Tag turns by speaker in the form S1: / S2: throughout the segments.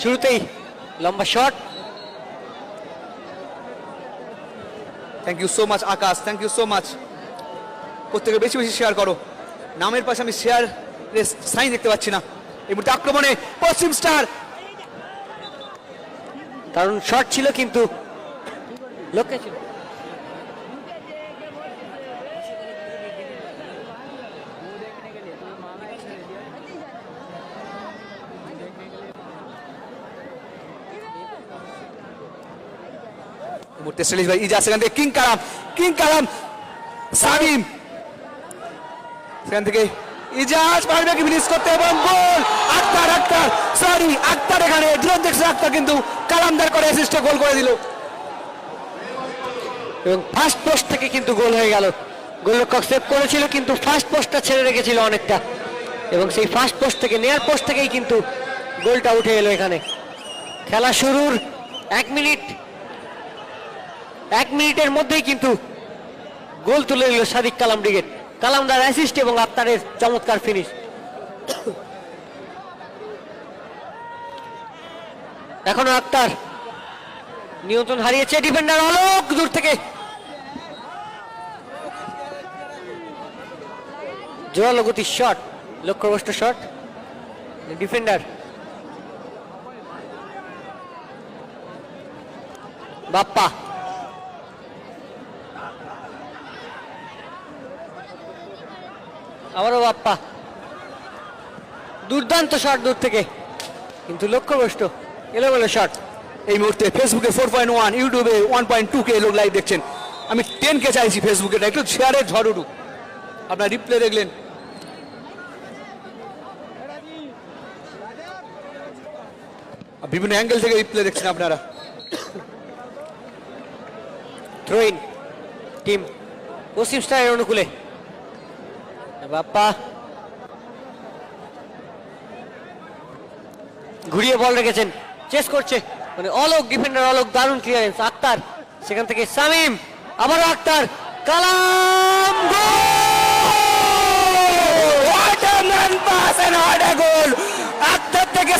S1: শুরুতেই লম্বা shot.
S2: Thank you so much Akash, thank you so much. প্রত্যেকে বেশি বেশি শেয়ার করো। নামের পাশে আমি শেয়ার সাইন দেখতে পাচ্ছি না। এই মুহূর্তে আক্রমণে পশ্চিম স্টার।
S1: দারুণ শট ছিল কিন্তু লক্ষ্যে ছিল।
S2: ভাই ইজাজ সেখান থেকে কিং কালাম সামিম সেখান থেকে ইজাজ পারবে কি ফিনিশ করতে এবং গোল। আক্তার এখানে দুরন্ত দেখছে আক্তার, কিন্তু কালামদার করে অ্যাসিস্টে গোল করে দিল
S1: এবং ফার্স্ট পোস্ট থেকে কিন্তু গোল হয়ে গেল। গোলরক্ষক সেভ করেছিল কিন্তু ফার্স্ট পোস্টটা ছেড়ে রেখেছিল অনেকটা, এবং সেই ফার্স্ট পোস্ট থেকে নেয়ার পোস্ট থেকেই কিন্তু গোলটা উঠে এলো। এখানে খেলা শুরুর 1 মিনিটের মধ্যেই কিন্তু গোল তুলে দিল সাদিক কালাম ব্রিগেড। কালামদার অ্যাসিস্ট এবং আক্তারের চমৎকার ফিনিশ। এখনো আক্তার নিয়ন্ত্রণ হারিয়েছে, ডিফেন্ডার অলোক দূর থেকে জোরালো গতির শট, লক্ষ্যভ্রষ্ট শট। ডিফেন্ডার বাপ্পা, আবারও বাপ্পা, দুর্দান্ত শট দূর থেকে কিন্তু লক্ষ্যভ্রষ্ট, এলোমেলো শট।
S2: এই মুহূর্তে ফেসবুকে 4.1, ইউটিউবে 1.2K লোক লাইভ দেখছেন। আমি 10K চাইছি ফেসবুকে, একটু শেয়ারের ঝড় উঠুক। আপনার রিপ্লে দেখলেন, বিভিন্ন অ্যাঙ্গেল থেকে রিপ্লে দেখছেন আপনারা।
S1: থ্রোইন টিম পশ্চিম স্টারের অনুকূলে। বাপ্পা ঘুরিয়ে বল রেখেছেন, চেস করছে মানে অলোক, ডিফেন্ডার অলোক, দারুণ ক্লিয়ারেন্স। আক্তার সেখান থেকে সামিম, আবারও আক্তার, কালাম,
S2: গোল। আক্তার থেকে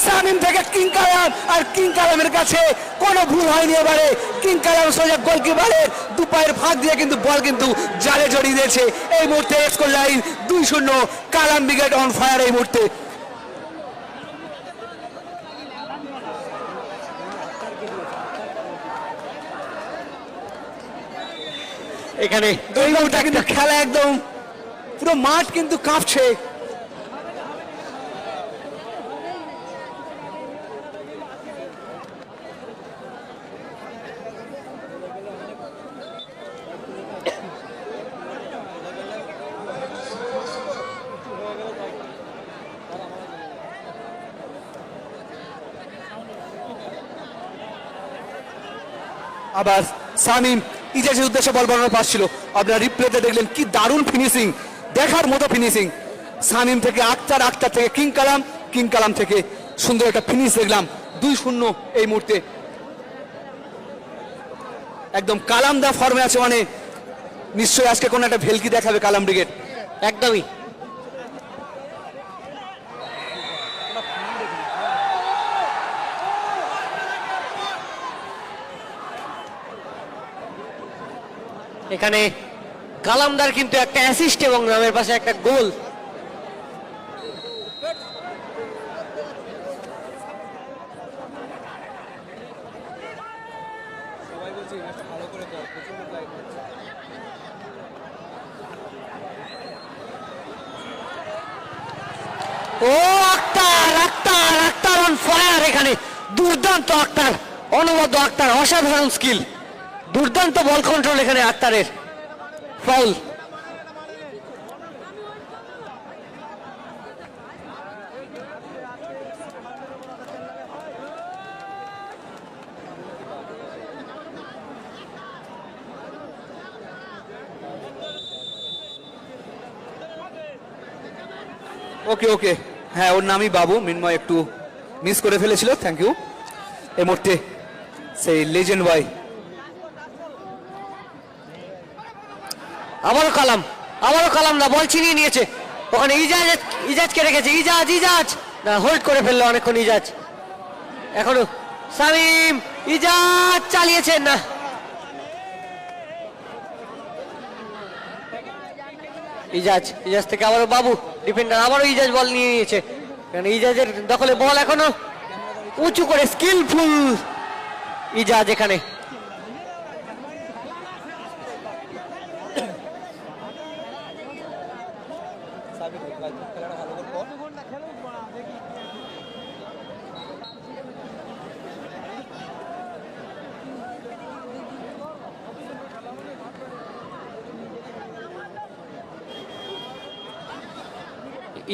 S2: সামিম থেকে কিং কালাম, আর কিং কালামের কাছে কোনো ভুল হয়নি এবারে। কিং কালাম সোজা গোলকিপারের দুপায়ের ফাঁক দিয়ে কিন্তু বল কিন্তু জালে জড়িয়ে দিয়েছে। এই মুহূর্তে score line 2-0, Kalam brigade on fire এই মুহূর্তে।
S1: এখানে
S2: এই মুহূর্তে কিন্তু খেলা একদম পুরো মাঠ কিন্তু কাঁপছে। আবার সামিম ইজাজের উদ্দেশ্যে বল বানানোর পাস ছিল। আপনারা রিপ্লেতে দেখলেন কি দারুণ ফিনিশিং, দেখার মতো ফিনিশিং। সামিম থেকে আক্তার থেকে কিং কালাম থেকে সুন্দর একটা ফিনিশ দেখলাম। 2-0 এই মুহূর্তে। একদম কালামদা ফর্মে আছে, মানে নিশ্চয়ই আজকে কোনো একটা ভেলকি দেখাবে কালাম ব্রিগেড।
S1: একদমই। এখানে কালামদার কিন্তু একটা অ্যাসিস্ট এবং নামের পাশে একটা গোল। ও আক্তার অন ফায়ার। এখানে দুর্দান্ত আক্তার, অনবদ্য আক্তার, অসাধারণ স্কিল, দুর্দান্ত বল কন্ট্রোল এখানে আক্তারের। ফাউল।
S2: ওকে, হ্যাঁ ওর নামই বাবু। মিনময় একটু মিস করে ফেলেছিল, থ্যাংক ইউ। এই মুহূর্তে সেই লেজেন্ড বয়
S1: আবারও কালাম না বল ছিনিয়ে নিয়েছে। ওখানে ইজাজকে রেখেছে, ইজাজ না হোল্ড করে ফেললো অনেকক্ষণ ইজাজ। এখনো শামীম, ইজাজ চালিয়েছেন না, ইজাজ থেকে আবারও বাবু, ডিফেন্ডার আবারও ইজাজ বল নিয়ে নিয়েছে, কারণ ইজাজের দখলে বল এখনো, উঁচু করে স্কিলফুল ইজাজ এখানে।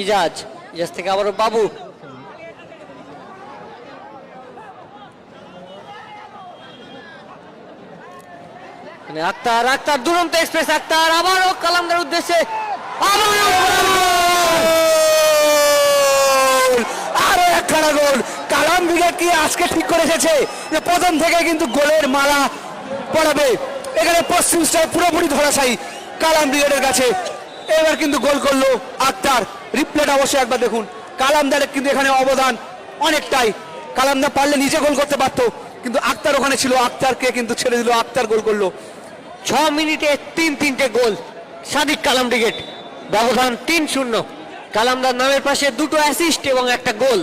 S1: ইজাজ থেকে আবারও বাবু, আক্তার দুরন্ত এক্সপ্রেস, আক্তার আবারও কালামদার উদ্দেশ্যে,
S2: আরো একখানা গোল। কালাম ব্রিগেড কি আজকে ঠিক করে এসেছে যে প্রথম থেকে কিন্তু গোলের মালা পড়াবে। এখানে পশ্চিম স্টার পুরোপুরি ধরাশায়ী কালাম ব্রিগেডের কাছে। এবার কিন্তু গোল করলো আক্তার। রিপ্লেটা অবশ্যই একবার দেখুন। কালামদারের কিন্তু এখানে অবদান অনেকটাই। কালামদার পারলে নিজে গোল করতে পারতো, কিন্তু আক্তার ওখানে ছিল, আক্তারকে কিন্তু ছেড়ে দিল, আক্তার গোল করলো।
S1: 6 মিনিটে 3 গোল সাদিক কালাম ব্রিগেড, ব্যবধান 3-0। কালামদার নামের পাশে 2টো অ্যাসিস্ট এবং 1টা গোল।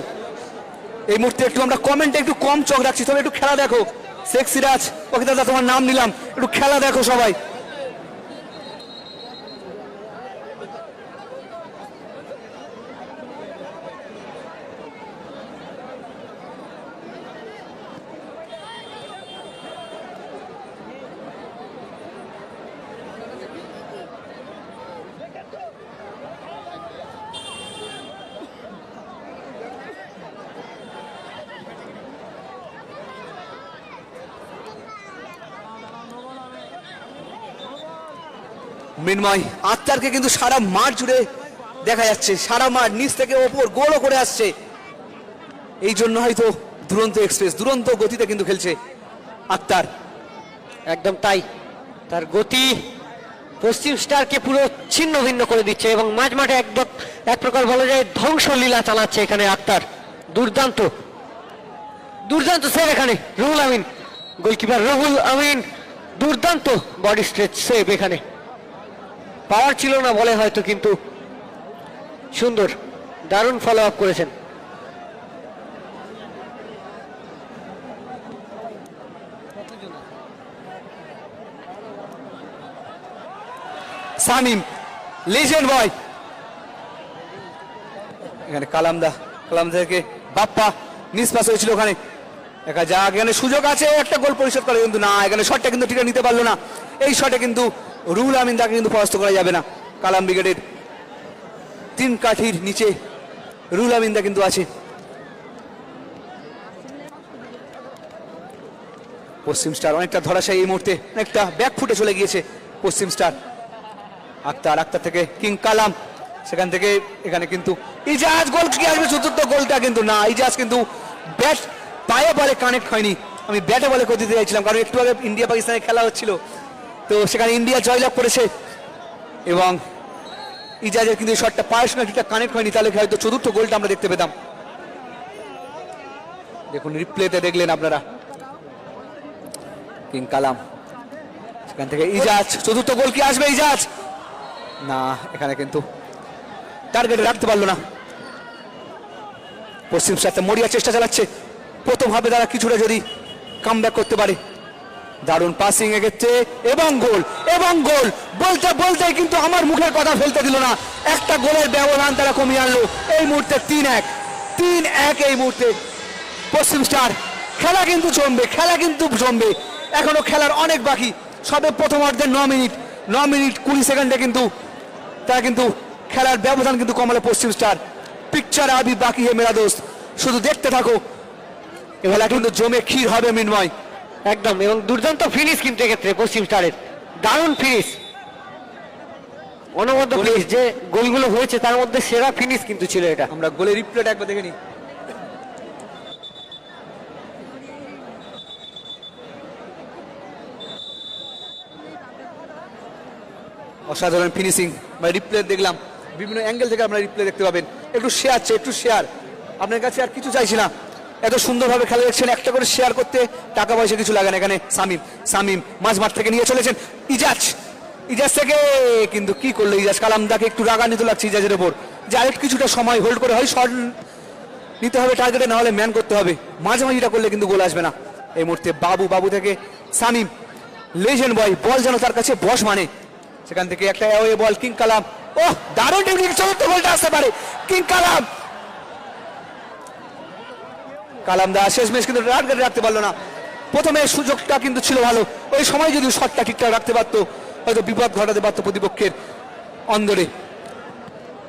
S2: এই মুহূর্তে একটু আমরা কমেন্টে একটু কম চোখ রাখছি, তবে একটু খেলা দেখো। শেখ সিরাজ, ওকে দাদা তোমার নাম নিলাম, একটু খেলা দেখো সবাই। মৃন্ময় আক্তারকে কিন্তু সারা মাঠ জুড়ে দেখা যাচ্ছে, সারা মাঠ নিচ থেকে ওপর গোলও করে আসছে। এই জন্য হয়তো দুরন্ত এক্সপ্রেস দুরন্ত গতিতে কিন্তু খেলছে আক্তার।
S1: একদম তাই, তার গতি পশ্চিম স্টারকে পুরো ছিন্ন ভিন্ন করে দিচ্ছে এবং মাঝ মাঠে এক প্রকার বলা যায় ধ্বংসলীলা চালাচ্ছে এখানে আক্তার। দুর্দান্ত সেভ এখানে রুহুল আমিন, গোলকিপার রুহুল আমিন, দুর্দান্ত বডি স্ট্রেচ সেভ। এখানে পাওয়ার ছিল না বলে হয়তো, কিন্তু সুন্দর দারুণ ফলো আপ করেছেন।
S2: শামীম লেজেন্ড বয়, এখানে কালামদারকে বাপ্পা নিষ্পাস হয়েছিল ওখানে। দেখা যাক, এখানে সুযোগ আছে একটা গোল পরিশোধ করে, কিন্তু না, এখানে শটটা কিন্তু ঠিক নিতে পারলো না। এই শটে কিন্তু রুহুল আমিন তাকে কিন্তু পরাস্ত করা যাবে না। কালাম ব্রিগেডের 3 কাঠির নিচে রুহুল আমিন দা কিন্তু আছে। পশ্চিম স্টার অনেকটা ধরাশায়ী এই মুহূর্তে, অনেকটা ব্যাক ফুটে চলে গিয়েছে পশ্চিম স্টার। আক্তার থেকে কিং কালাম, সেখান থেকে এখানে কিন্তু ইজাজ গোল কি আসবে চতুর্থ গোলটা, কিন্তু না, ইজাজ কিন্তু ব্যাট পায়ে বলে কানেক্ট হয়নি। আমি ব্যাটে বলে করে দিতে চাইছিলাম, কারণ একটু আগে ইন্ডিয়া পাকিস্তানের খেলা হচ্ছিল, তো সেখানে ইন্ডিয়া জয়লাভ করেছে এবং ইজাজের কিন্তু এই শটটা পায়ের সঙ্গে ঠিকঠাক কানেক্ট হয়নি, তাহলে হয়তো চতুর্থ গোলটা আমরা দেখতে পেতাম। দেখুন রিপ্লেতে দেখলেন আপনারা, কিং কালাম, সেখান থেকে ইজাজ, চতুর্থ গোল কি আসবে ইজাজ, না, এখানে কিন্তু টার্গেটে রাখতে পারলো না। পশ্চিম সাথে মরিয়া চেষ্টা চালাচ্ছে, প্রথম ভাবে তারা কিছুটা যদি কামব্যাক করতে পারে। দারুণ পাসিং এক্ষেত্রে এবং গোল বলতে বলতে কিন্তু আমার মুখের কথা ফেলতে দিল না। একটা গোলের ব্যবধান তারা কমিয়ে আনলো এই মুহূর্তে। 3-1 এই মুহূর্তে পশ্চিম স্টার। খেলা কিন্তু জমবে, এখনো খেলার অনেক বাকি। সবে প্রথম অর্ধের 9 মিনিট 20 সেকেন্ডে কিন্তু তারা কিন্তু খেলার ব্যবধান কিন্তু কমালো পশ্চিম স্টার। পিকচার আবি বাকি হে মেরা দোস্ত, শুধু দেখতে থাকো, এবেলা কিন্তু জমে ক্ষীর হবে মৃন্ময়।
S1: একদম, এবং দুর্দান্ত ফিনিশ কিন্তু এক্ষেত্রে পশ্চিম স্টারের, দারুণ ফিনিশ, অনবদ্য ফিনিশ। যে গোলগুলো হয়েছে তার মধ্যে সেরা ফিনিশ কিন্তু ছিল এটা।
S2: আমরা গোলের রিপ্লেট একবার দেখে নিই। অসাধারণ ফিনিশিং, আমরা রিপ্লে দেখলাম, বিভিন্ন অ্যাঙ্গেল থেকে আপনারা রিপ্লে দেখতে পাবেন। একটু শেয়ার আপনার কাছে আর কিছু চাইছি না, এত সুন্দরভাবে খেলা দেখছেন, একটা করে শেয়ার করতে টাকা পয়সা কিছু লাগে না। এখানে সামিম, সামিম মাঝ মাঠ থেকে নিয়ে চলেছেন ইজাজ, ইজাজ থেকে কিন্তু কি করলো ইজাজ, কালামদাকে একটু রাগান্বিত লাগছে ইজাজের ওপর, যে আরেকটু কিছুটা সময় হোল্ড করে হয় শট নিতে হবে টার্গেটে, না হলে ম্যান করতে হবে, মাঝামাঝিটা করলে কিন্তু গোল আসবে না। এই মুহূর্তে বাবু, বাবু থেকে সামিম, লেজেন্ড বয়, বল যেন তার কাছে বস মানে, সেখান থেকে একটা অ্যাওয়ে বল, কিং কালাম, ওহ দারুণ টেকনিক, চতুর্থ বলটা আসতে পারে কিং কালাম। কালাম দা শেষ ম্যাচ কিন্তু টার্গেটে রাখতে পারলো না। প্রথমে সুযোগটা কিন্তু ছিল ভালো, ওই সময় যদি শটটা ঠিকঠাক রাখতে পারতো হয়তো বিপদ ঘটাতে পারতো প্রতিপক্ষের অন্দরে।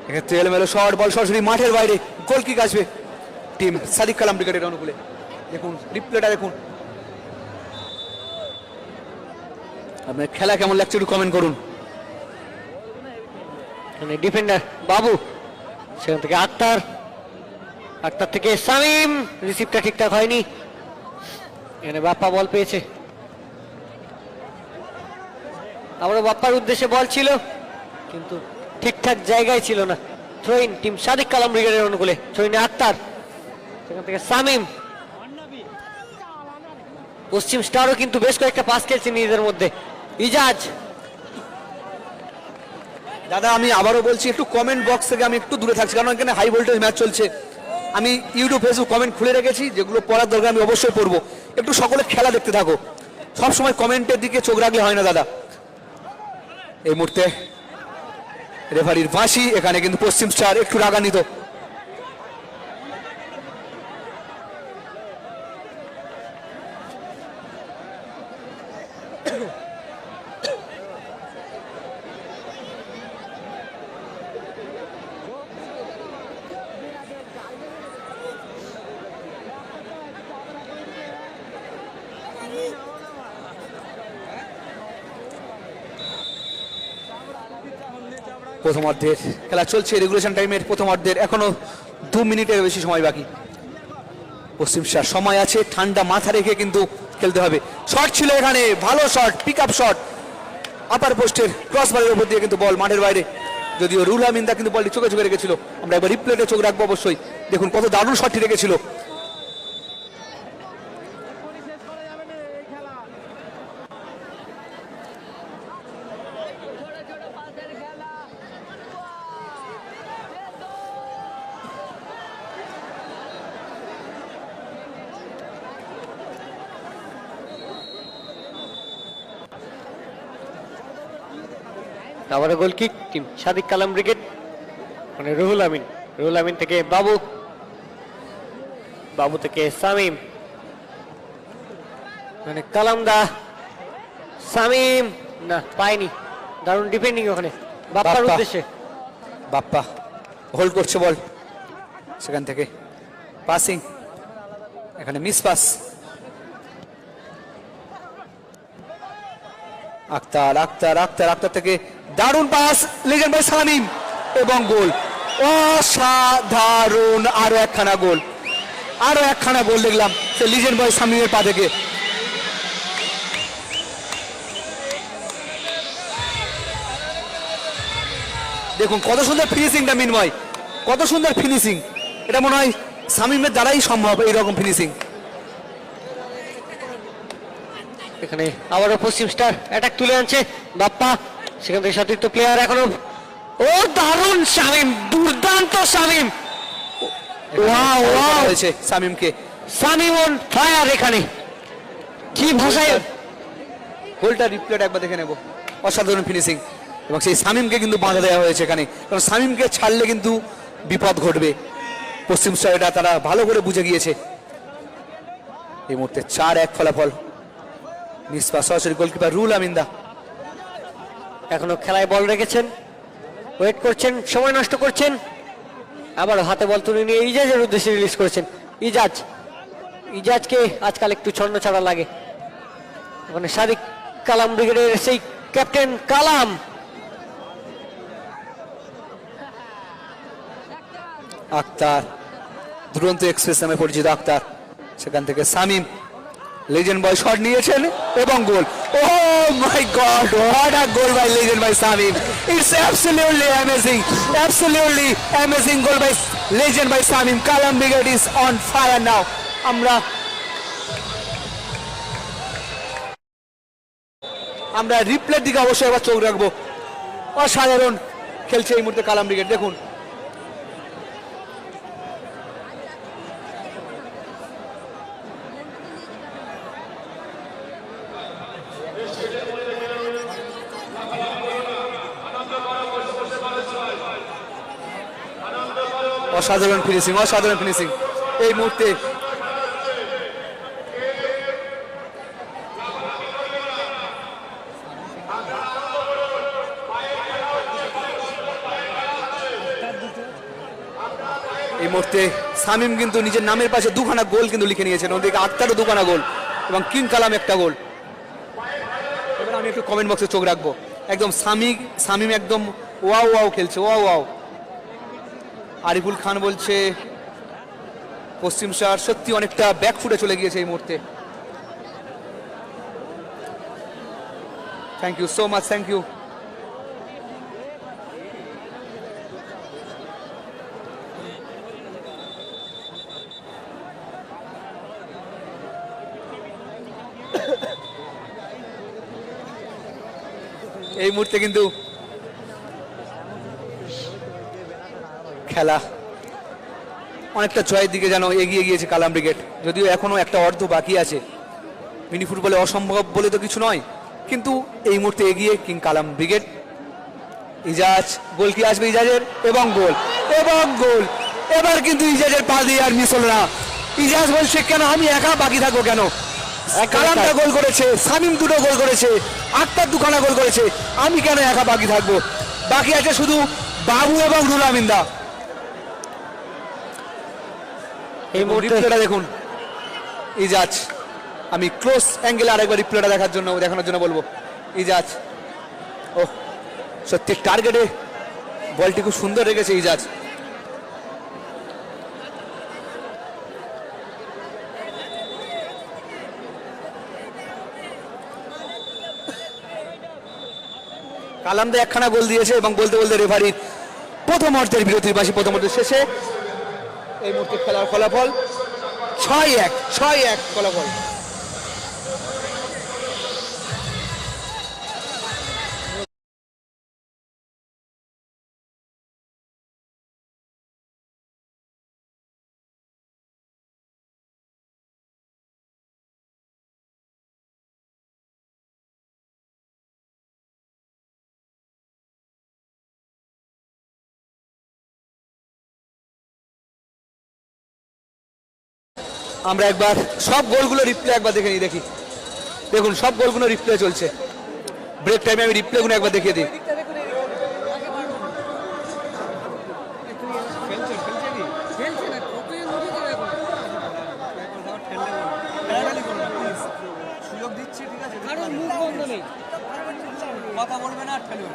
S2: এক্ষেত্রে এলোমেলো শট, বল সরাসরি মাঠের বাইরে, গোল কিক আসবে টিম সাদিক কালাম ব্রিগেডের অনুকূলে। দেখুন রিপ্লেটা দেখুন, আপনার খেলা কেমন লাগছে একটু কমেন্ট করুন।
S1: ডিফেন্ডার বাবু, সেখান থেকে আক্তার, আক্তার থেকে সামিম, রিসিভটা ঠিকঠাক হয়নি, এখানে বাপ্পা বল পেয়েছে, আবারও বাপ্পার উদ্দেশ্যে বল ছিল কিন্তু ঠিকঠাক জায়গায় ছিল না। থ্রোইন টিম সাদিক কালাম ব্রিগেডের অনুকূলে, থ্রোইনে আক্তার, সেখান থেকে সামিম। পশ্চিম স্টারও কিন্তু বেশ কয়েকটা পাস খেলছে নিজেদের মধ্যে। ইজাজ,
S2: দাদা আমি আবারও বলছি একটু কমেন্ট বক্স থেকে আমি একটু দূরে থাকছি, কারণ এখানে হাই ভোল্টেজ ম্যাচ চলছে। আমি ইউটিউব ফেসবুক কমেন্ট খুলে রেখেছি, যেগুলো পড়ার দরকার আমি অবশ্যই পড়বো। একটু সকলে খেলা দেখতে থাকো, সবসময় কমেন্টের দিকে চোখ রাখলে হয় না দাদা। এই মুহূর্তে রেফারির বাঁশি, এখানে কিন্তু পশ্চিম স্টার একটু রাগান্বিত। প্রথমার্ধের খেলা চলছে, রেগুলেশন টাইমের প্রথমার্ধের এখনো 2 মিনিটের বেশি সময় বাকি। পশ্চিম স্টার সময় আছে, ঠান্ডা মাথা রেখে কিন্তু খেলতে হবে। শট ছিল এখানে, ভালো শট, পিক আপ শট, আপার পোস্টের ক্রসবারের উপর দিয়ে কিন্তু বল মাঠের বাইরে, যদিও রুল আমিনদা কিন্তু বলটি চোখে চোখে রেখেছিল। আমরা একবার রিপ্লেতে চোখ রাখবো অবশ্যই। দেখুন কত দারুণ শটটি রেখেছিল।
S1: আবারও গোল কিক টিম সাদিক কালাম ব্রিগেড, মানে রুহুল আমিন, রুহুল আমিন থেকে বাবু, বাবু থেকে সামিম, মানে কালামদা, সামিম না পায়নি, দারুণ ডিফেন্ডিং ওখানে বাপ্পার উদ্দেশ্যে।
S2: বাপ্পা হোল্ড করছে বল, সেখান থেকে পাসিং, এখানে মিস পাস। আক্তার, আক্তার, আক্তার, আক্তার থেকে দারুণ পাস, লেজেন্ড বাই সামিম এবং গোল। অসাধারণ, আরো একখানা গোল, আরো একখানা গোল দেখলাম সে লিজেন্ড বয় সামিমের পা থেকে। দেখুন কত সুন্দর ফিনিশিংটা মিনময়, কত সুন্দর ফিনিশিং, এটা মনে হয় সামিমের দ্বারাই সম্ভব এইরকম ফিনিশিং।
S1: এখানে আবারও পশ্চিম স্টার অ্যাটাক তুলে আনছে বাপ্পা, সেখান থেকে সতীর্থ প্লেয়ার এখনো, ও দারুণ শামিম, দুর্দান্ত শামিম, ওয়াও ওয়াও
S2: হয়েছে শামিমকে,
S1: শামিম অন ফায়ার। এখানে কি ভাষায়
S2: গোলটা রিপ্লেট একবার দেখে নেব, অসাধারণ ফিনিশিং। এবং সেই শামিমকে কিন্তু বাধা দেওয়া হয়েছে এখানে, কারণ শামিমকে ছাড়লে কিন্তু বিপদ ঘটবে। পশ্চিম স্টার এটা তারা ভালো করে বুঝে গিয়েছে। এই মুহূর্তে 4-1 ফলাফল, নিষ্পাস সরাসরি গোলকিপার রুল আমিনদা।
S1: এখনো খেলায় বল রেখেছেন, ওয়েট করছেন, সময় নষ্ট করছেন, আবার হাতে বল তুলে নিয়ে ইজাজের উদ্দেশ্যে রিলিজ করেছেন। ইজাজ, ইজাজকে আজকাল একটু ছন্ন ছাড়া লাগে। ওখানে সাদিক কালাম ব্রিগেডের সেই ক্যাপ্টেন কালাম,
S2: আক্তার, দুরন্ত এক্সপ্রেস নামে পরিচিত আক্তার, সেখান থেকে সামিম লেজেন্ড বয় শট নিয়েছেন এবং গোল। ও my god, what a goal by legend by Samim, it's absolutely amazing, absolutely amazing goal by legend by Samim. Kalam brigade is on fire now, আমরা আমরা রিপ্লের দিকে অবশ্যই এবার চোখ রাখবো। অসাধারণ খেলছে এই মুহূর্তে কালাম ব্রিগেড। দেখুন অসাধারণ ফিনিশিং, অসাধারণ ফিনিশিং এই মুহূর্তে। এই মুহূর্তে শামীম কিন্তু নিজের নামের পাশে দুখানা গোল কিন্তু লিখে নিয়েছেন। ওদিকে আক্তারও দুখানা গোল এবং কিং কালাম একটা গোল। এবার আমি একটু কমেন্ট বক্সে চোখ রাখবো। একদম শামীম একদম ওয়াও ওয়াও খেলছে, ওয়াও ওয়াও। আরিফুল খান বলছে পশ্চিম শাহর সত্যি অনেকটা ব্যাকফুটে চলে গিয়েছে এই মুহূর্তে। Thank you so much, thank you. এই মুহূর্তে কিন্তু খেলা অনেকটা জয়ের দিকে যেন এগিয়ে গিয়েছে কালাম ব্রিগেড। যদিও এখনো একটা অর্ধ বাকি আছে, মিনি ফুটবলে অসম্ভব বলে তো কিছু নয়, কিন্তু এই মুহূর্তে এগিয়ে কিং কালাম ব্রিগেড। ইজাজ, গোল কি আসবে ইজাজের? এবং গোল, এবং গোল। এবার কিন্তু ইজাজের পা দিয়ে আর মিস হল না। ইজাজ বলছে কেন আমি একা বাকি থাকবো কেন? কালামটা গোল করেছে, শামীম দুটো গোল করেছে, আক্তার দুখানা গোল করেছে, আমি কেন একা বাকি থাকবো? বাকি আছে শুধু বাবু এবং রুল আমিন্দা। এই রিপ্লেটা দেখুন ইজাজ। আমি ক্লোজ অ্যাঙ্গেলে আরেকবার রিপ্লেটা দেখানোর জন্য বলবো। ইজাজ ও সত্যি টার্গেটে বলটি খুব সুন্দর রেখেছে ইজাজ। কালামদা একখানা গোল দিয়েছে এবং বলতে বলতে রেফারির প্রথম অর্ধের বিরতির পাশে প্রথম অর্ধের শেষে এই মুহূর্তে খেলার ফলাফল 6-1 ফলাফল। আমরা একবার সব গোলগুলো রিপ্লে একবার দেখে নিই, দেখি। দেখুন সব গোলগুলো রিপ্লে চলছে। ব্রেক টাইমে আমি রিপ্লেগুলো একবার দেখিয়ে দিই। সুযোগ দিচ্ছি, ঠিক আছে, কথা বলবে না, খেলবে।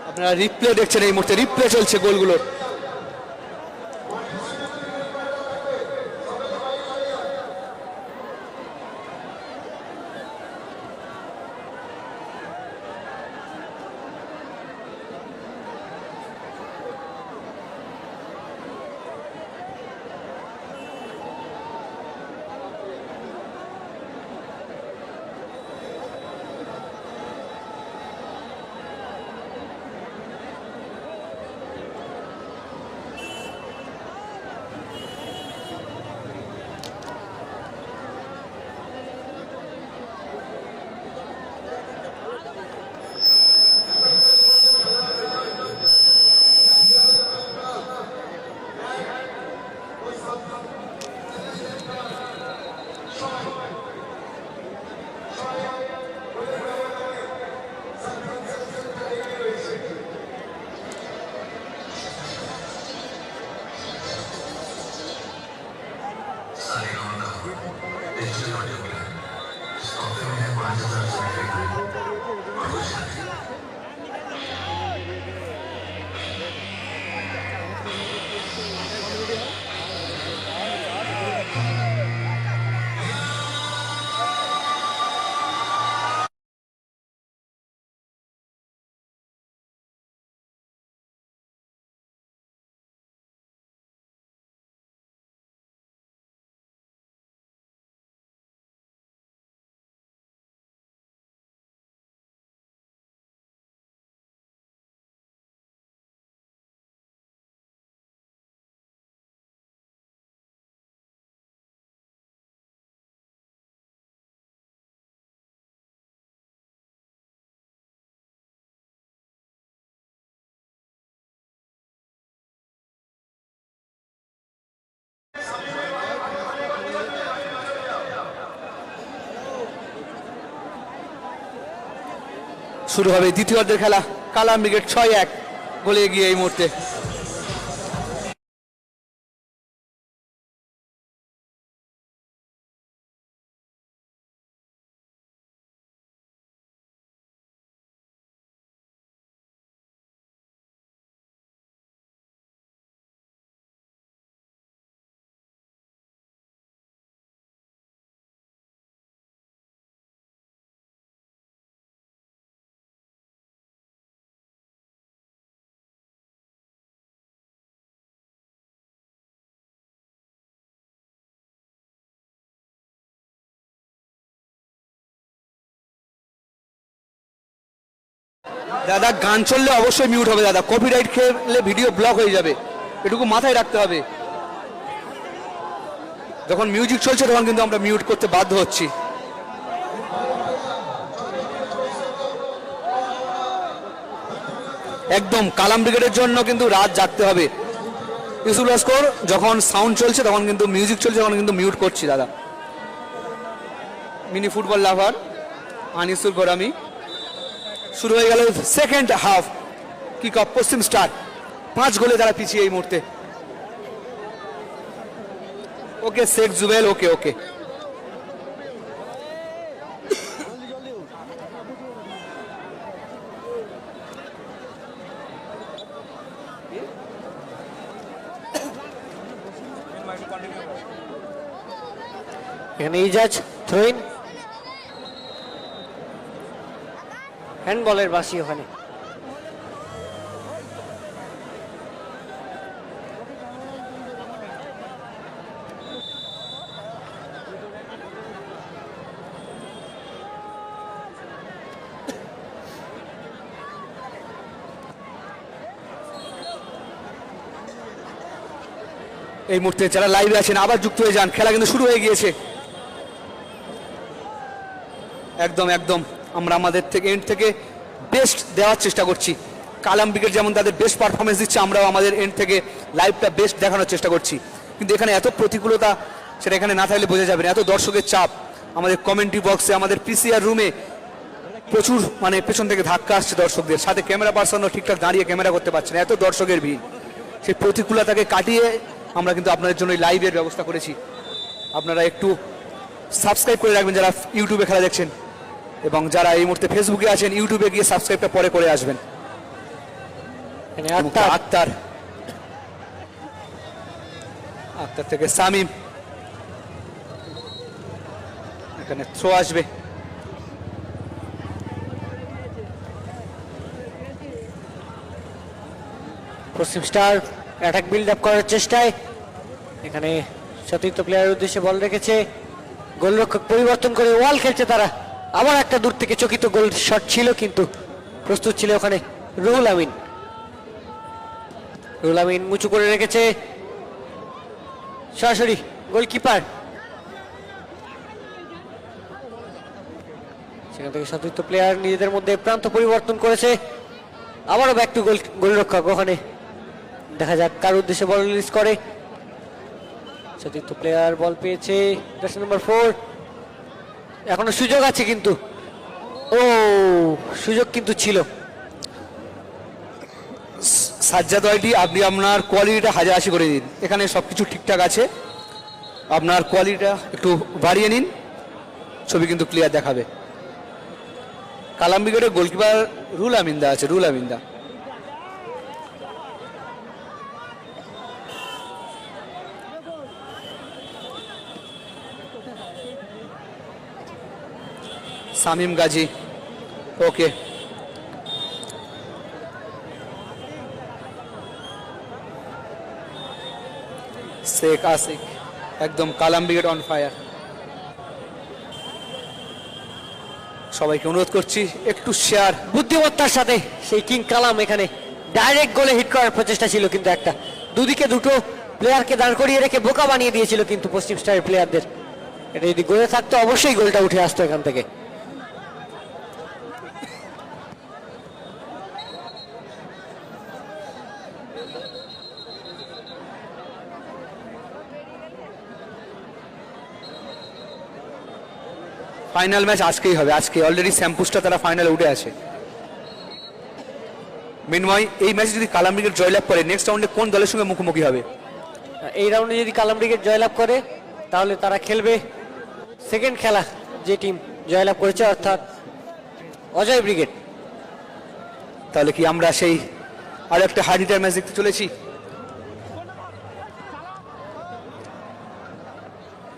S2: আপনারা রিপ্লে দেখছেন, এই মুহূর্তে রিপ্লে চলছে গোলগুলোর। শুরু হবে দ্বিতীয় অর্ধের খেলা। কালাম ব্রিগেড 6-1 গোলে এগিয়ে এই মুহূর্তে। দাদা গান চললে অবশ্যই মিউট হবে দাদা, কপিরাইট খেলে ভিডিও ব্লক হয়ে যাবে, এটুকু মাথায় রাখতে হবে। যখন মিউজিক চলছে তখন কিন্তু আমরা মিউট করতে বাধ্য হচ্ছি। একদম কালাম ব্রিগেডের জন্য কিন্তু রাত জাগতে হবে। ইউসুফ লস্কর যখন সাউন্ড চলছে তখন কিন্তু মিউজিক চলছে তখন কিন্তু মিউট করছি দাদা। মিনি ফুটবল লাভার আনিসুল গোরামি। শুরু হয়ে গেল সেকেন্ড হাফ। কিক অফ পশ্চিম স্টার 5 গোলে তারা পিছিয়ে এই মুহূর্তে। ওকে শেখ জুবেল, ওকে ওকে
S1: এখানে ইজাজ থ্রোইন, হ্যান্ডবলের বাসি ওখানে।
S2: এই মুহূর্তে যারা লাইভে আছেন আবার যুক্ত হয়ে যান, খেলা কিন্তু শুরু হয়ে গিয়েছে। একদম একদম আমরা আমাদের থেকে এন্ড থেকে বেস্ট দেওয়ার চেষ্টা করছি। কালাম ব্রিগেড যেমন তাদের বেস্ট পারফরমেন্স দিচ্ছে, আমরাও আমাদের এন্ড থেকে লাইভটা বেস্ট দেখানোর চেষ্টা করছি। কিন্তু এখানে এত প্রতিকূলতা সেটা এখানে না থাকলে বোঝা যাবে না। এত দর্শকের চাপ, আমাদের কমেন্ট্রি বক্সে, আমাদের পিসিআর রুমে প্রচুর মানে পেছন থেকে ধাক্কা আসছে দর্শকদের, সাথে ক্যামেরা পার্সনও ঠিকঠাক দাঁড়িয়ে ক্যামেরা করতে পারছে না, এত দর্শকের ভিড়। সেই প্রতিকূলতাকে কাটিয়ে আমরা কিন্তু আপনাদের জন্য লাইভের ব্যবস্থা করেছি। আপনারা একটু সাবস্ক্রাইব করে রাখবেন যারা ইউটিউবে খেলা দেখছেন, এবং যারা এই মুহূর্তে ফেসবুকে আছেন ইউটিউবে গিয়ে সাবস্ক্রাইবটা পরে করে আসবেন। আক্তার আক্তার থেকে সামিম, এখানে থ্রো আসবে।
S1: পশ্চিম স্টার অ্যাটাক বিল্ড আপ করার চেষ্টায়, এখানে সতীর্থ প্লেয়ারের উদ্দেশ্যে বল রেখেছে, গোলরক্ষক পরিবর্তন করে ওয়াল খেলছে তারা। আবার একটা দূর থেকে চকিত গোল শট ছিল, কিন্তু প্রস্তুত ছিল ওখানে রুহুল আমিন। রুহুল আমিন মুচু করে রেখেছে, সরাসরি গোলকিপার, সেখান থেকে সতীর্থ প্লেয়ার নিজেদের মধ্যে প্রান্ত পরিবর্তন করেছে। আবারও ব্যাক টু গোলরক্ষক, ওখানে দেখা যাক কার উদ্দেশ্যে বল রিলিজ করে। সতীর্থ প্লেয়ার বল পেয়েছে, নাম্বার 4। এখনো সুযোগ আছে, কিন্তু ও সুযোগ কিন্তু ছিল।
S2: সাজ্জাদ ওয়াইটি, আপনি আপনার কোয়ালিটিটা 1080 করে দিন। এখানে সবকিছু ঠিকঠাক আছে, আপনার কোয়ালিটিটা একটু বাড়িয়ে নিন, ছবি কিন্তু ক্লিয়ার দেখাবে। কালাম ব্রিগেডের গোলকিপার রুল আমিন্দা আছে, রুল আমিন্দা। শামীম গাজী, ওকে। শেখ আশিক, একদম কালাম ব্রিগেড অন ফায়ার। সবাইকে অনুরোধ করছি একটু শেয়ার।
S1: বুদ্ধিমত্তার সাথে সেই কিং কালাম এখানে ডাইরেক্ট গোলে হিট করার প্রচেষ্টা ছিল, কিন্তু একটা দুদিকে দুটো প্লেয়ারকে দাঁড় করিয়ে রেখে বোকা বানিয়ে দিয়েছিল কিন্তু পশ্চিম স্টারের প্লেয়ারদের। এটা যদি গোলে থাকতো অবশ্যই গোলটা উঠে আসতো এখান থেকে।
S2: ফাইনাল ম্যাচ আজকেই হবে, আজকে অলরেডি স্যাম্পুসটা তারা ফাইনালে উঠে আছে। মিনময় এই ম্যাচে যদি কালাম ব্রিগেড জয়লাভ করে নেক্সট রাউন্ডে কোন দলের সঙ্গে মুখোমুখি হবে?
S1: এই রাউন্ডে যদি কালাম ব্রিগেড জয়লাভ করে তাহলে তারা খেলবে সেকেন্ড খেলা যে টিম জয়লাভ করেছে, অর্থাৎ অজয় ব্রিগেড।
S2: তাহলে কি আমরা সেই আরো একটা হার্ড হিটার ম্যাচ দেখতে চলেছি?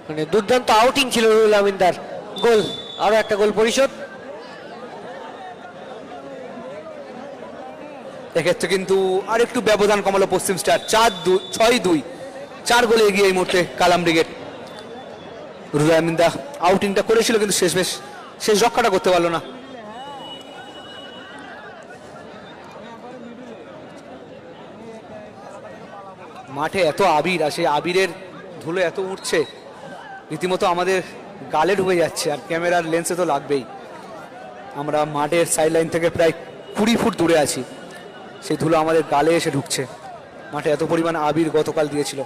S1: মানে দুর্দান্ত আউটিং ছিল রুল আমিন্দার, গোল, আরো একটা গোল পরিশোধ।
S2: এক্ষেত্রে কিন্তু আরেকটু ব্যবধান কমালো পশ্চিম স্টার, 6-2, 4 গোলে এগিয়ে এই মুহূর্তে কালাম ব্রিগেড। রুল আমিন্দা আউটিংটা করেছিল কিন্তু শেষ রক্ষাটা করতে পারলো না। মাঠে এত আবির, আর সেই আবিরের ধুলো এত উঠছে রীতিমতো আমাদের গালে ঢুকে যাচ্ছে, আর ক্যামেরার লেন্সে তো লাগবেই। আমরা মাঠের সাইড লাইন থেকে প্রায় 20 ফুট দূরে আছি, সেই ধুলো আমাদের গালে এসে ঢুকছে। মাঠে এত পরিমাণ আবির গতকাল দিয়েছিল।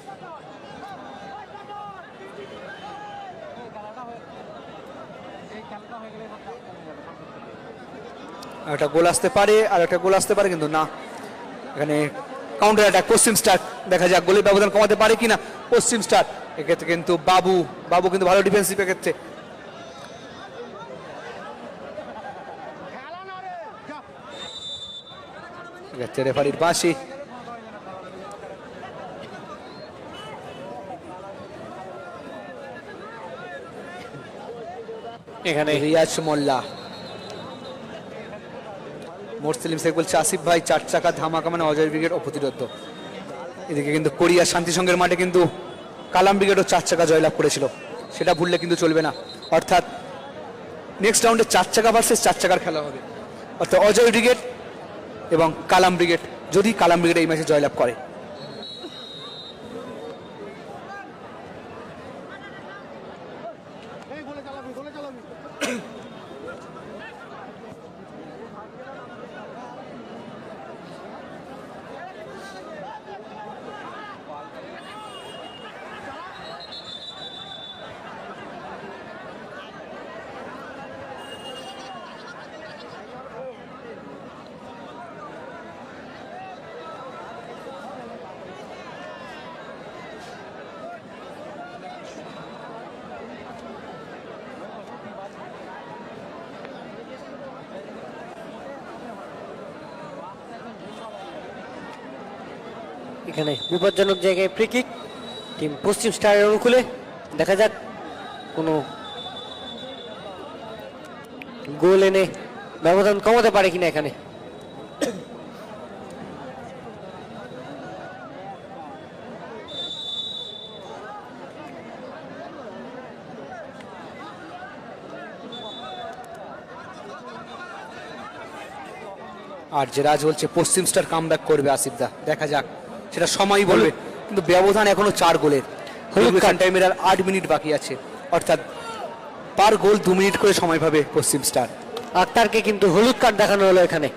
S2: একটা গোল আসতে পারে, আর একটা গোল আসতে পারে, কিন্তু না, এখানে কাউন্টার অ্যাটাক পশ্চিম স্টার। দেখা যাক গোলের ব্যবধান কমাতে পারে কিনা পশ্চিম স্টার। এক্ষেত্রে কিন্তু বাবু কিন্তু ভালো ডিফেন্সিভ এক্ষেত্রে। রেফারির বাঁশি।
S1: এখানে
S2: রিয়াজ মোল্লা, মোরসেলিম শেখ বলছে আসিফ ভাই 4 চাকা ধামাকা মানে অজয় ব্রিগেড অপ্রতিরোধ্য। এদিকে কিন্তু কোরিয়া শান্তি সংঘের মাঠে কিন্তু কালাম ব্রিগেডও 4 চাকা জয়লাভ করেছিল, সেটা ভুললে কিন্তু চলবে না। অর্থাৎ নেক্সট রাউন্ডে 4 চাকা ভার্সেস 4 চাকার খেলা হবে, অর্থাৎ অজয় ব্রিগেড এবং কালাম ব্রিগেড, যদি কালাম ব্রিগেড এই ম্যাচে জয়লাভ করে।
S1: এখানে বিপজ্জনক জায়গায় ফ্রি কিক টিম পশ্চিম স্টারের অনুকূলে। দেখা যাক কোনো গোল এনে ব্যবধান কমাতে পারে কিনা এখানে।
S2: আর যেরাজ বলছে পশ্চিম স্টার কামব্যাক করবে আসিফদা, দেখা যাক, সেটা সময় বলবে, কিন্তু ব্যবধান এখনো 4 গোলের। হলুদ টাইমের আর 8 মিনিট বাকি আছে, অর্থাৎ পার গোল 2 মিনিট করে সময় পাবে পশ্চিম স্টার।
S1: আক্তারকে কিন্তু হলুদ কার্ড দেখানো হলো এখানে।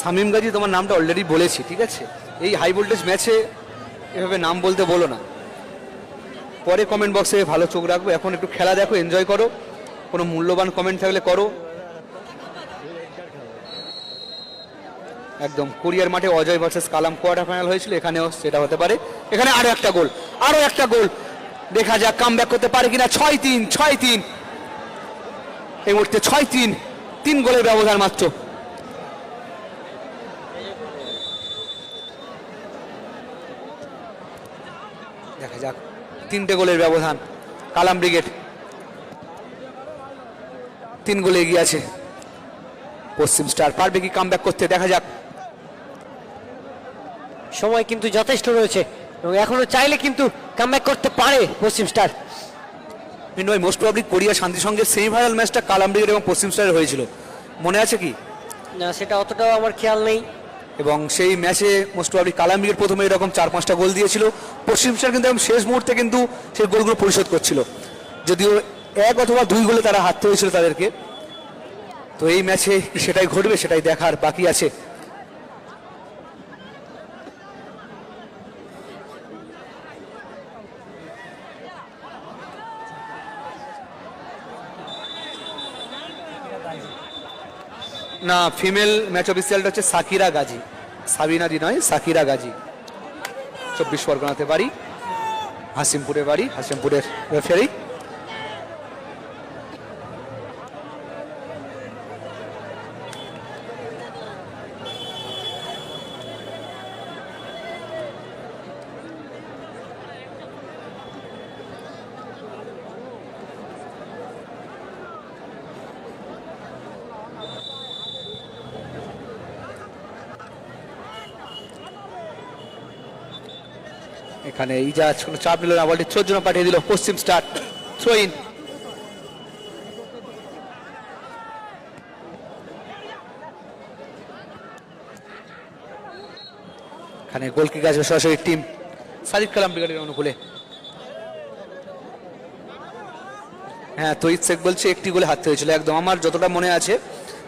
S2: শামীম গাজী, তোমার নামটা অলরেডি বলেছি, ঠিক আছে? এই হাই ভোল্টেজ ম্যাচে এভাবে নাম বলতে বলো না। পরে কমেন্ট বক্সে ভালো চোখ রাখবো, এখন একটু খেলা দেখো, এনজয় করো, কোনো মূল্যবান কমেন্ট থাকলে করো। একদম কোরিয়ার মাঠে অজয় ভার্সেস কালাম কোয়ার্টার ফাইনাল হয়েছিল, এখানেও সেটা হতে পারে। এখানে আরো একটা গোল, দেখা যাক কামব্যাক করতে পারে কিনা। 6-3 এই মুহূর্তে 6-3, 3 গোলের ব্যবধান মাত্র। দেখা যাক, 3টে গোলের ব্যবধান, কালাম ব্রিগেড 3 গোলে এগিয়ে আছে। পশ্চিম স্টার পারবে কি কামব্যাক করতে, দেখা যাক।
S1: সময় কিন্তু যথেষ্ট রয়েছে এবং এখনো চাইলে কিন্তু কামব্যাক করতে পারে পশ্চিম স্টার।
S2: মোস্ট প্রবাবলি কোরিয়া শান্তি সঙ্গের সেমিফাইনাল ম্যাচটা কালাম ব্রিগেড এবং পশ্চিম স্টারের হয়েছিল, মনে আছে কি?
S1: না, সেটা অতটাও আমার খেয়াল নেই।
S2: এবং সেই ম্যাচে মোস্ট প্রবাবলি কালাম ব্রিগেড প্রথমে এরকম 4-5টা গোল দিয়েছিল, পশ্চিম স্টার কিন্তু শেষ মুহূর্তে কিন্তু সেই গোলগুলো পরিশোধ করছিল, যদিও 1 অথবা 2 গোলে তারা হারতে হয়েছিল তাদেরকে। তো এই ম্যাচে সেটাই ঘটবে, সেটাই দেখার বাকি আছে। না, ফিমেল ম্যাচ অফিসিয়ালটা হচ্ছে সাকিরা গাজী, সাবিনাদি নয়, সাকিরা গাজী। 24 পরগনাতে বাড়ি, হাসিমপুরে বাড়ি, হাসিমপুরের রেফারি। এখানে ইজাজ কোনো চাপ নিল না, বলটি থ্রোর জন্য পাঠিয়ে দিল পশ্চিম স্টার, থ্রো ইন। এখানে গোলকিক আসবে সরাসরি টিম সাদিক কালাম ব্রিগেডের অনুকূলে। হ্যাঁ, তৈত শেখ বলছে 1টি গোলে হারতে হয়েছিল, একদম আমার যতটা মনে আছে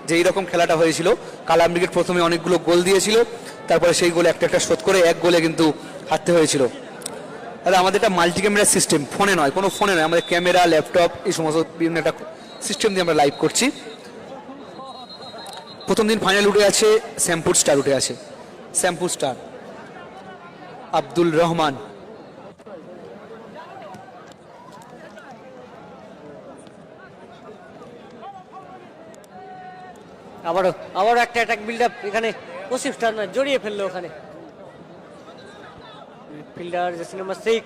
S2: যে এইরকম খেলাটা হয়েছিল। কালাম ব্রিগেড প্রথমে অনেকগুলো গোল দিয়েছিল, তারপরে সেই গোলে একটা শোধ করে 1 গোলে কিন্তু হারতে হয়েছিল। তাহলে আমাদের একটা মাল্টি ক্যামেরা সিস্টেম, ফোনে নয়, কোনো ফোনে নয়, আমাদের ক্যামেরা, ল্যাপটপ, এই সমস্ত বিভিন্ন একটা সিস্টেম দিয়ে আমরা লাইভ করছি। প্রথম দিন ফাইনাল উঠে আছে শ্যামপুর স্টার, উঠে আছে শ্যামপুর স্টার, আব্দুল রহমান।
S1: আবারও একটা অ্যাটাক বিল্ড আপ, এখানে পশ্চিম স্টার না জড়িয়ে ফেললো ওখানে ফিল্ডার জার্সি নাম্বার 6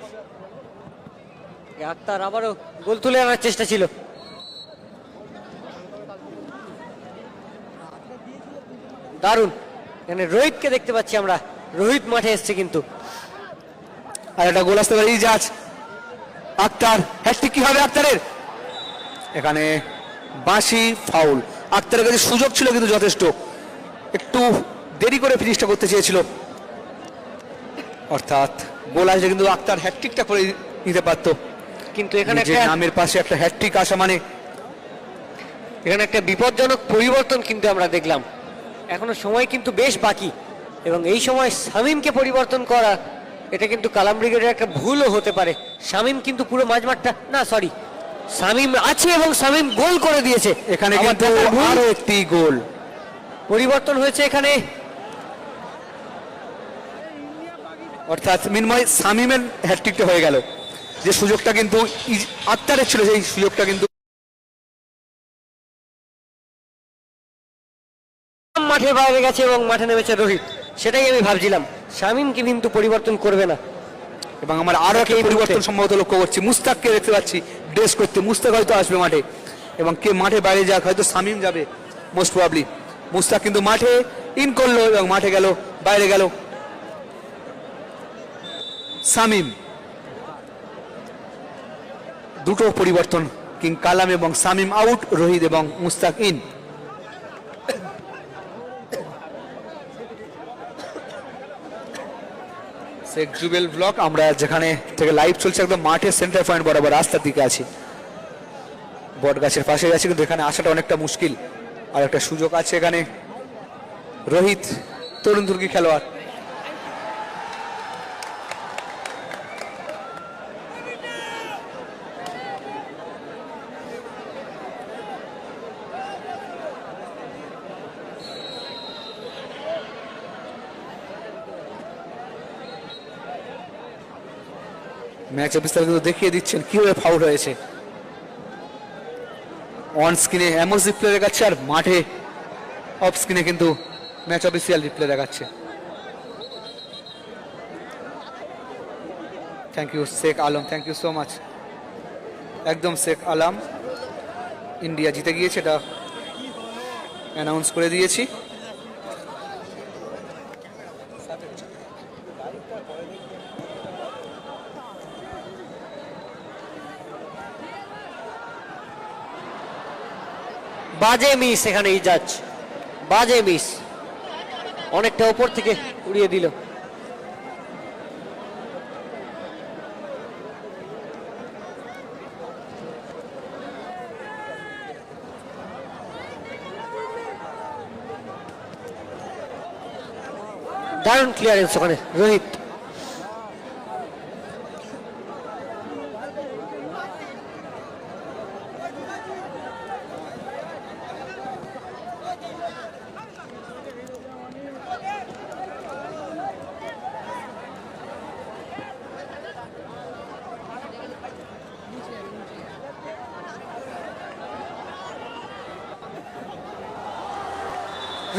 S1: আক্তার। আবারও গোল তুলে আনার চেষ্টা ছিল। দারুণ, এখানে রোহিতকে দেখতে পাচ্ছি আমরা, রোহিত মাঠে এসছে কিন্তু।
S2: আর একটা গোল আসতে পারে ইজাজ, আক্তার, হ্যাটট্রিক কি হবে আক্তারের? এখানে বাঁশি, ফাউল। আক্তারের কাছে সুযোগ ছিল কিন্তু যথেষ্ট, একটু দেরি করে ফিনিশটা করতে চেয়েছিল, অর্থাৎ গোল আসলে কিন্তু আক্তার হ্যাটট্রিকটা করে নিতে পারতো।
S1: কিন্তু এখানে
S2: নামের পাশে একটা হ্যাটট্রিক আসা মানে
S1: এখানে একটা বিপজ্জনক পরিবর্তন কিন্তু আমরা দেখলাম। এখনো সময় কিন্তু বেশ বাকি এবং এই সময় শামীমকে পরিবর্তন করা, এটা কিন্তু কালাম ব্রিগেডের একটা ভুলও হতে পারে। শামীম কিন্তু পুরো মাঝমাঠটা, না সরি, শামীম আছে এবং শামীম গোল করে দিয়েছে।
S2: এখানে কিন্তু আরো একটি গোল
S1: পরিবর্তন হয়েছে এখানে,
S2: অর্থাৎ মিনময় শামীমের হ্যাটট্রিকটা হয়ে গেল। যে সুযোগটা কিন্তু আক্তারের ছিল, সেই সুযোগটা কিন্তু
S1: মাঠের বাইরে গেছে এবং মাঠে নেমেছে রোহিত। সেটাই আমি ভাবছিলাম, শামীমকে কিন্তু পরিবর্তন করবে না।
S2: এবং আমার আরো একটা পরিবর্তন সম্ভবত লক্ষ্য করছি, মুস্তাককে দেখতে পাচ্ছি ড্রেস করতে। মুস্তাক হয়তো আসবে মাঠে, এবং কে মাঠে বাইরে যাক, হয়তো শামীম যাবে মোস্ট প্রবাবলি। মুস্তাক কিন্তু মাঠে ইন করলো এবং মাঠে গেল, বাইরে গেল শামীম। দুটো পরিবর্তন, কিং কালাম এবং শামীম আউট, রোহিত এবং মুস্তাক ইন। শেখ জুবেল ব্লক, আমরা যেখানে থেকে লাইভ চলছে একদম মাঠের সেন্টার পয়েন্ট বরাবর রাস্তার দিকে আছি, বট গাছের পাশে আছে, কিন্তু এখানে আসাটা অনেকটা মুশকিল। আর একটা সুযোগ আছে এখানে, রোহিত তরুণ তুর্কি খেলোয়াড়। ম্যাচ অফিসার কিন্তু দেখিয়ে দিচ্ছেন কিভাবে ফাউল হয়েছে। অন স্ক্রিনে এমস রিপ্লে দেখাচ্ছে, আর মাঠে অফ স্ক্রিনে কিন্তু ম্যাচ অফিসিয়াল রিপ্লে দেখাচ্ছে। Thank you Sheikh Alam, thank you so much. একদম শেখ আলম, ইন্ডিয়া জিতে গিয়েছে, এটা অ্যানাউন্স করে দিয়েছি।
S1: বাজে মিস এখানে ইজাজ, বাজে মিস, অনেকটা উপর থেকে উড়িয়ে দিল। দারুণ ক্লিয়ারেন্স ওখানে রোহিত।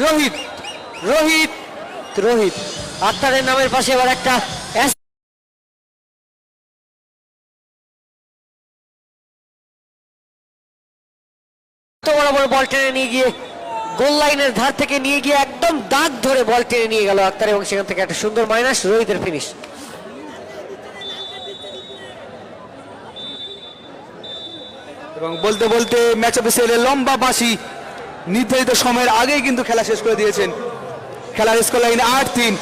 S1: রোহিত রোহিত রোহিত আক্তারের নামের পাশে এবার একটা বড় বড় বল টেনে নিয়ে গিয়ে গোল লাইনের ধার থেকে নিয়ে গিয়ে একদম দাগ ধরে বল টেনে নিয়ে গেল আক্তার, এবং সেখান থেকে একটা সুন্দর মাইনাস, রোহিতের ফিনিশ।
S2: এবং বলতে বলতে ম্যাচ অফিসিয়ালের লম্বা বাঁশি নির্ধারিত সময়ের আগেই কিন্তু খেলা শেষ করে দিয়েছেন। খেলার score line 8-3,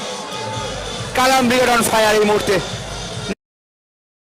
S2: Kalam brigade on fire এই মুহূর্তে।